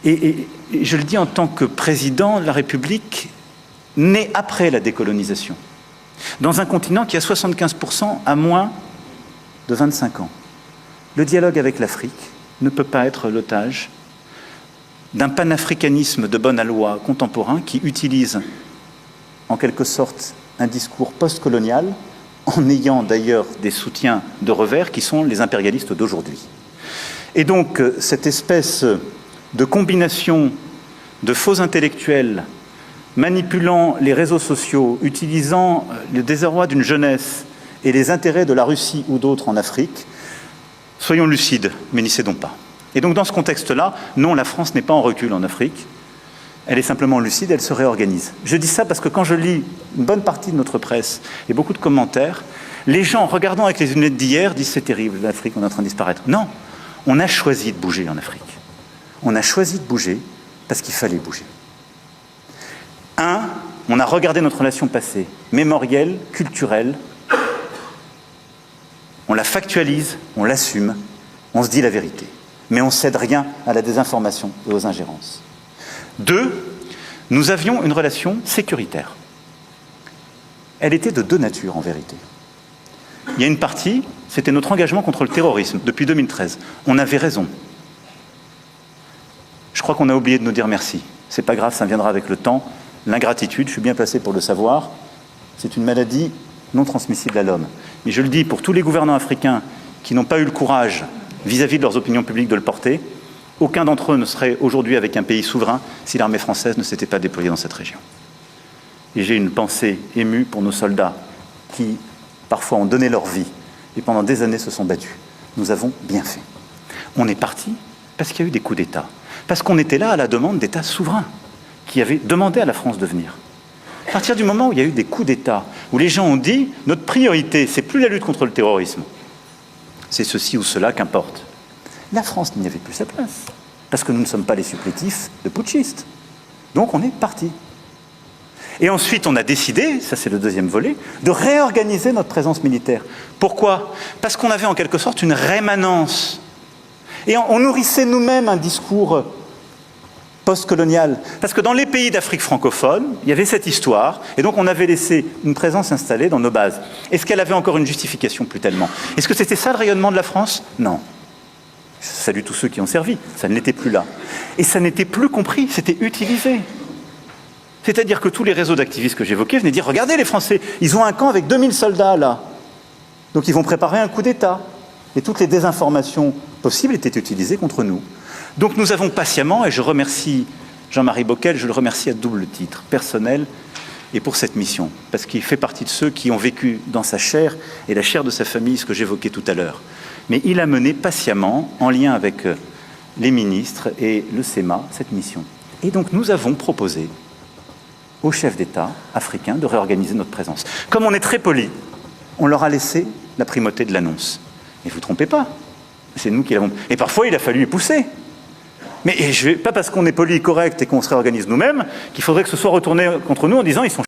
Et je le dis en tant que président de la République, né après la décolonisation, dans un continent qui a 75% à moins de 25 ans. Le dialogue avec l'Afrique ne peut pas être l'otage d'un panafricanisme de bonne aloi contemporain qui utilise en quelque sorte un discours post-colonial en ayant d'ailleurs des soutiens de revers qui sont les impérialistes d'aujourd'hui. Et donc cette espèce de combination de faux intellectuels manipulant les réseaux sociaux, utilisant le désarroi d'une jeunesse et les intérêts de la Russie ou d'autres en Afrique, soyons lucides, mais n'y cédons pas. Et donc dans ce contexte-là, non, la France n'est pas en recul en Afrique, elle est simplement lucide, elle se réorganise. Je dis ça parce que quand je lis une bonne partie de notre presse et beaucoup de commentaires, les gens, regardant avec les lunettes d'hier, disent « c'est terrible, l'Afrique, on est en train de disparaître ». Non, on a choisi de bouger en Afrique. On a choisi de bouger parce qu'il fallait bouger. On a regardé notre relation passée, mémorielle, culturelle, on la factualise, on l'assume, on se dit la vérité. Mais on ne cède rien à la désinformation et aux ingérences. 2, nous avions une relation sécuritaire. Elle était de deux natures en vérité. Il y a une partie, c'était notre engagement contre le terrorisme depuis 2013. On avait raison. Je crois qu'on a oublié de nous dire merci. C'est pas grave, ça viendra avec le temps. L'ingratitude, je suis bien placé pour le savoir, c'est une maladie non transmissible à l'homme. Mais je le dis pour tous les gouvernants africains qui n'ont pas eu le courage, vis-à-vis de leurs opinions publiques, de le porter, aucun d'entre eux ne serait aujourd'hui avec un pays souverain si l'armée française ne s'était pas déployée dans cette région. Et j'ai une pensée émue pour nos soldats qui, parfois, ont donné leur vie et pendant des années se sont battus. Nous avons bien fait. On est parti parce qu'il y a eu des coups d'État. Parce qu'on était là à la demande d'États souverains qui avaient demandé à la France de venir. À partir du moment où il y a eu des coups d'État, où les gens ont dit « notre priorité, c'est plus la lutte contre le terrorisme, c'est ceci ou cela, qu'importe », la France n'y avait plus sa place, parce que nous ne sommes pas les supplétifs de putschistes. Donc on est parti. Et ensuite, on a décidé, ça c'est le deuxième volet, de réorganiser notre présence militaire. Pourquoi? Parce qu'on avait en quelque sorte une rémanence. Et on nourrissait nous-mêmes un discours post-colonial. Parce que dans les pays d'Afrique francophone, il y avait cette histoire, et donc on avait laissé une présence installée dans nos bases. Est-ce qu'elle avait encore une justification? Plus tellement. Est-ce que c'était ça le rayonnement de la France? Non. Je salue tous ceux qui ont servi, ça ne l'était plus là. Et ça n'était plus compris, c'était utilisé. C'est-à-dire que tous les réseaux d'activistes que j'évoquais venaient dire « Regardez les Français, ils ont un camp avec 2000 soldats là. Donc ils vont préparer un coup d'État. » Et toutes les désinformations possibles étaient utilisées contre nous. Donc nous avons patiemment, et je remercie Jean-Marie Bockel, je le remercie à double titre, personnel et pour cette mission, parce qu'il fait partie de ceux qui ont vécu dans sa chair et la chair de sa famille ce que j'évoquais tout à l'heure. Mais il a mené patiemment, en lien avec les ministres et le SEMA, cette mission. Et donc nous avons proposé aux chefs d'État africains de réorganiser notre présence. Comme on est très poli, on leur a laissé la primauté de l'annonce. Mais vous ne vous trompez pas, c'est nous qui l'avons... Et parfois, il a fallu les pousser. Mais pas parce qu'on est poli et correct et qu'on se réorganise nous-mêmes qu'il faudrait que ce soit retourné contre nous en disant « ils sont